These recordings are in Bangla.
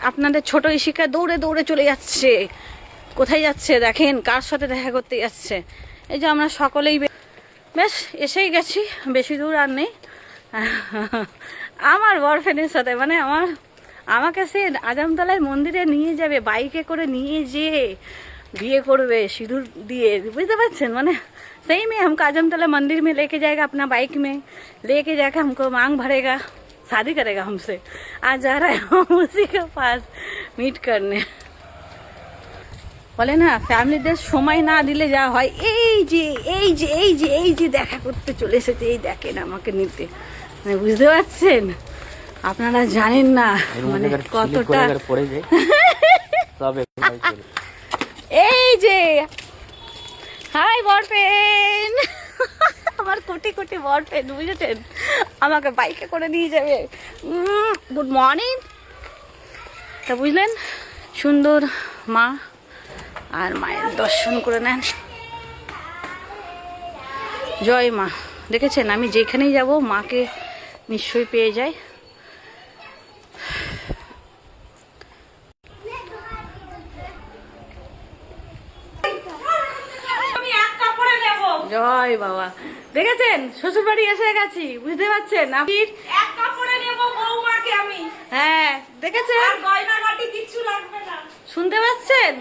আপনাদের ছোট ইশিকা দৌড়ে দৌড়ে চলে যাচ্ছে। কোথায় যাচ্ছে দেখেন, কার সাথে দেখা করতে যাচ্ছে। এই যে আমরা সকলেই বেশ এসেই গেছি, বেশি দূর আর নেই। আমার বয়ফ্রেন্ডের সাথে, মানে আমাকে সে আজমতলায় মন্দিরে নিয়ে যাবে, বাইকে করে নিয়ে যেয়ে বিয়ে করবে সিঁদুর দিয়ে, বুঝতে পারছেন। মানে सही में हमको आजमतला मंदिर में लेके जाएगा, अपना बाइक में लेके जाकर हमको मांग भरेगा, शादी करेगा हमसे। आज जा रहा है हम उसी के पास मीट करने। বলে না ফ্যামিলিদের সময় না দিলে যা হয়। এই যে এই যে এই যে এই যে দেখা করতে চলে এসেছে, এই দেখেন আমাকে নিতে, মানে বুঝতে পারছেন। আপনারা জানেন না মানে কতটা। এই যে হাই বরফ্রেন্ড, আমার কোটি কোটি বরফ্রেন্ড, বুঝেছেন, আমাকে বাইকে করে নিয়ে যাবে। Good morning. তা বুঝলেন, সুন্দর মা আর মায়ের দর্শন করে নেন। জয় মা। দেখেছেন আমি যেখানেই যাব মাকে নিশ্চয়ই পেয়ে যাই। জয় বাবা। দেখেছেন শ্বশুর বাড়ি এসে গেছি, বুঝতে পারছেন। আমি এক কাপড়ে নেব বৌমাকে আমি। হ্যাঁ দেখেছেন, গয়নাগাটি কিচ্ছু লাগবে না, শুনতে পাচ্ছেন।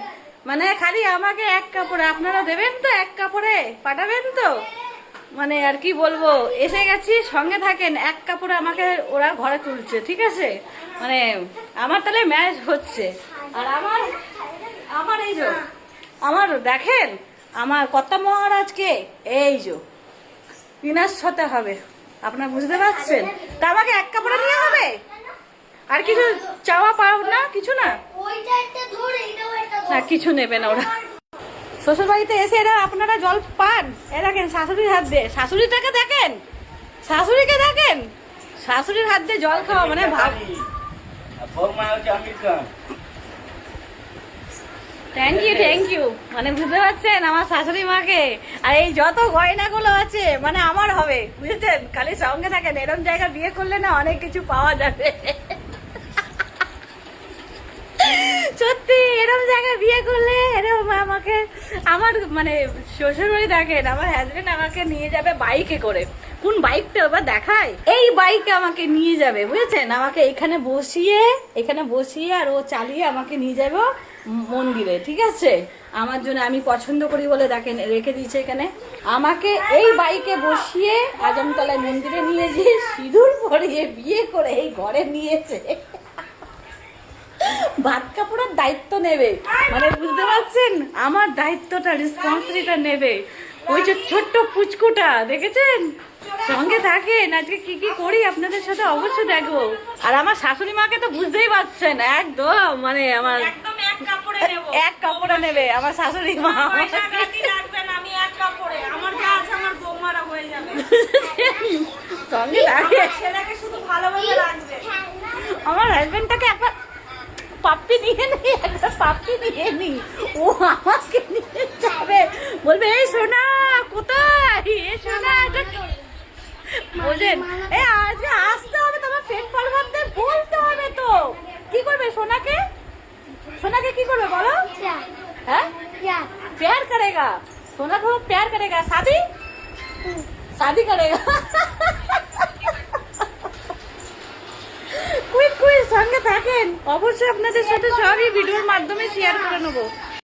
মানে খালি আমাকে এক কাপড়ে, আপনারা দেবেন তো, এক কাপড়ে পাঠাবেন তো, মানে আর কি বলবো। এসে গেছি, সঙ্গে থাকেন। এক কাপড়ে আমাকে ওরা ঘরে তুলছে, ঠিক আছে। মানে আমার তাহলে ম্যাচ হচ্ছে। আর আমার এই যে আমার দেখেন, আমার কত মহারাজকে এই যে বিনাশ হতে হবে, আপনারা বুঝতে পারছেন। তা আমাকে এক কাপড়ে নিয়ে হবে, আর কিছু চাওয়া পাও না, কিছু না, কিছু নেবে না ওরা। শ্বশুর বাড়িতে এসে এরা আপনারা জল পান, এ দেখেন শাশুড়ির হাত দিয়ে, শাশুড়িটাকে দেখেন, শাশুড়িকে দেখেন, শাশুড়ির হাত দিয়ে জল খাওয়া মানে ভাব। থ্যাংক ইউ মানে বুঝতে পারছেন আমার শাশুড়ি মাকে। আর এই যত গয়নাগুলো আছে মানে আমার হবে, বুঝেছেন। খালি সঙ্গে থাকেন, এরকম জায়গা বিয়ে করলে না অনেক কিছু পাওয়া যাবে। সত্যি এরকম জায়গায় বিয়ে করলে এরকম আমাকে, আমার মানে শ্বশুরবাড়ি দেখেন, আমার হাজবেন্ড আমাকে নিয়ে যাবে বাইকে করে। কোন বাইকটা এবার দেখায়, এই বাইকে আমাকে নিয়ে যাবে, বুঝেছেন। আমাকে এখানে বসিয়ে আর ও চালিয়ে আমাকে নিয়ে যাবে মন্দিরে, ঠিক আছে। আমার জন্য, আমি পছন্দ করি বলে দেখেন রেখে দিয়েছে এখানে। আমাকে এই বাইকে বসিয়ে আজমতলায় মন্দিরে নিয়ে গিয়ে সিঁদুর পরিয়ে বিয়ে করে এই ঘরে নিয়েছে। ভাত কাপড়ের দায়িত্ব নেবে, মানে বুঝতে পারছেন, আমার দায়িত্বটা, রেসপন্সিবিলিটিটা নেবে। ওই যে ছোট্ট পুচকুটা দেখেছেন, সঙ্গে থাকেন। আজকে কি কি করি আপনাদের সাথে অবশ্যই দেখবো। আর আমার শাশুড়ি মাকে তো বুঝতেই পারছেন, একদম মানে আমার এক কাপড়ে নেবে আমার শাশুড়ি মা। সঙ্গে থাকে, আমার হাজবেন্ডটাকে একবার পাপ্পি নিয়ে নি, একটা পাপ্পি নিয়ে নি, ও আমাকে নিয়ে যাবে, বলবে এই সোনা কোথায়, এই সোনা বোঝেন। এই আজকে আসতে হবে, তোমার ফ্রেন্ড ফলোয়ারদের বলতে হবে তো। কি করবে সোনাকে, সোনাকে কি করবে বলো। হ্যাঁ प्यार करेगा, सोना को प्यार करेगा, शादी करेगा। কুইক সঙ্গে থাকেন, অবশ্যই আপনাদের সাথে সবই ভিডিওর মাধ্যমে শেয়ার করে নেবো।